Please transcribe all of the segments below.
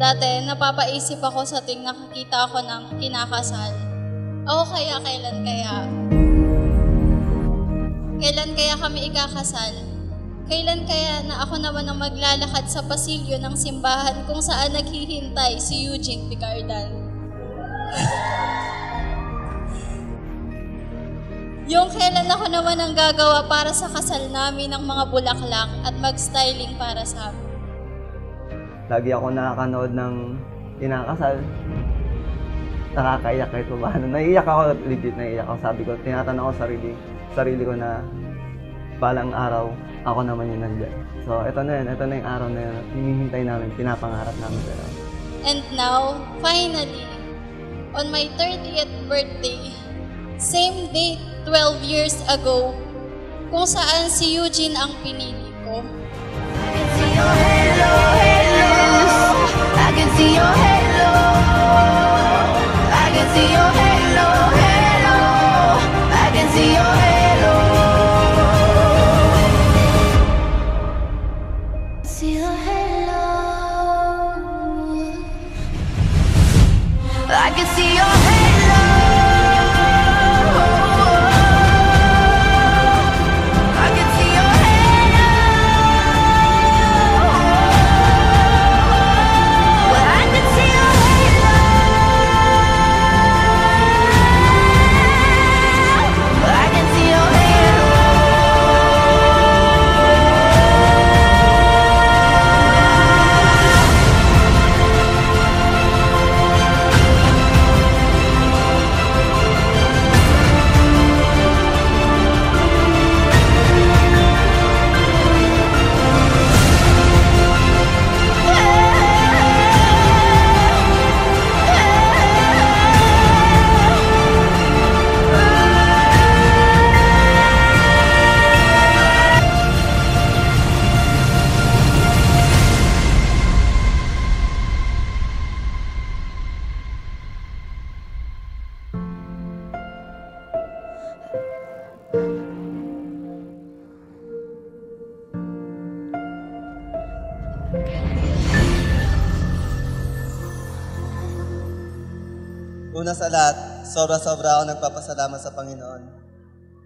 Dati, napapaisip ako sa tuwing nakakita ako ng kinakasal. Ako kaya, kailan kaya? Kailan kaya kami ikakasal? Kailan kaya na ako naman ang maglalakad sa pasilyo ng simbahan kung saan naghihintay si Eugene Picardan? Yung kailan ako naman ang gagawa para sa kasal namin ng mga bulaklak at mag-styling para sa amin? Lagi ako nakakanood ng kinakasal. Nakakaiyak kahit pa paano. Naiiyak ako, legit naiiyak ako. Sabi ko, tinatanong ko sarili ko na balang araw, ako naman yung nandyan. So, ito na yung araw na yun. Hinihintay namin, pinapangarap namin. Pero... And now, finally, on my 30th birthday, same date 12 years ago, kung saan si Eugene ang pinili ko. I can see your halo. I can see your halo, halo. I can see your halo. See your halo. I can see your halo. I can see your halo. Well, I can see your halo. I can see your halo. Una sa lahat, sobra-sobra ako nagpapasalamat sa Panginoon.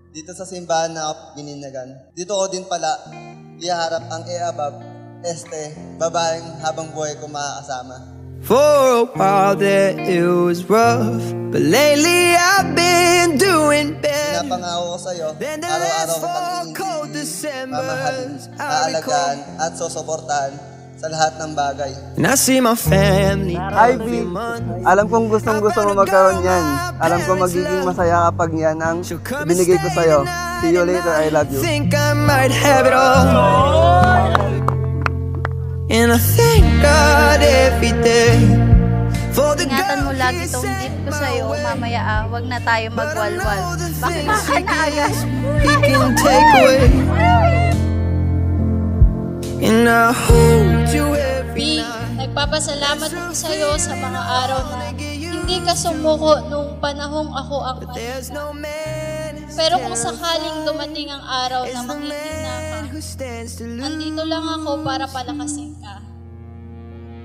Dito sa simbahan na ako gininyagan. Dito ko din pala iharap ang above, babaeng habang buhay ko makakasama. For a while there it was rough, but lately I've been doing better. Pinapangako ko sa'yo, araw-araw kitang iingibigin, mamahalin, aalagaan at susuportahan sa lahat ng bagay. And I see my family. Ivy, alam kong gustong-gusto mo magkaroon yan. Alam ko magiging masaya kapag yan ang binigay ko sa'yo. See you later, I love you. Think I might have it all. And I thank God every day for the Ingatan mo lagi itong gift ko sa'yo. Mamaya wag na tayo magwalwal. Bakit ka na agad? He can take away. And I hold you every night. Nagpapasalamat ako sa'yo sa mga araw na hindi ka sumuko nung panahong ako ang There's no man. Pero kung sakaling dumating ang araw na manghihina ka, andito lang ako para palakasin ka.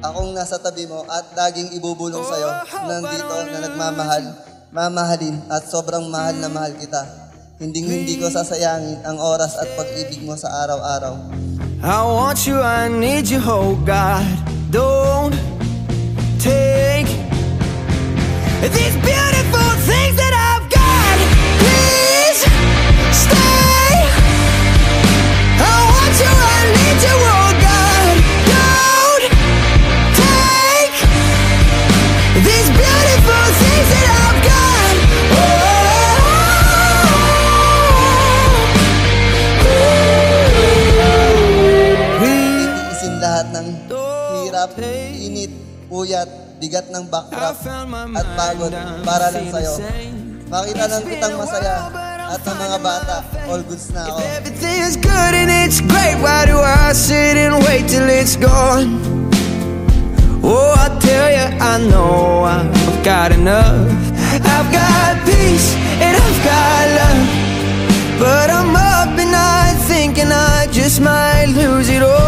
Akong nasa tabi mo at laging ibubulong sa'yo, nandito na nagmamahal, mamahalin at sobrang mahal na mahal kita. Hindi ko sasayangin ang oras at pag-ibig mo sa araw-araw. I want you, I need you, oh God. Don't take these beautiful things that I've got. Please stay. I want you, I need you, oh God. Don't take these beautiful things that I've got. Isin lahat ng hirap, init, puyat, bigat ng backdrop at pagod para lang sa'yo. Makita lang kitang masaya at ang mga bata, all goods na ako. Everything is good and it's great. Why do I sit and wait till it's gone? Oh, I tell you, I know I've got enough. I've got peace and I've got love, but I'm up at night thinking I just might lose it all.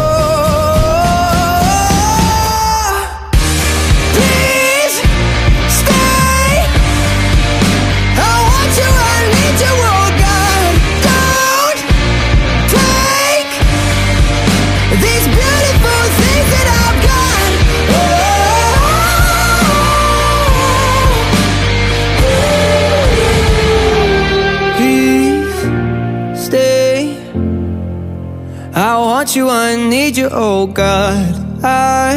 want you, I need you, oh God. I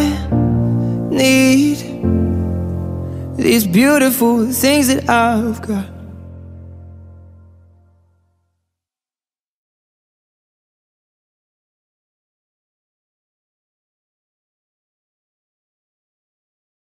need these beautiful things that I've got.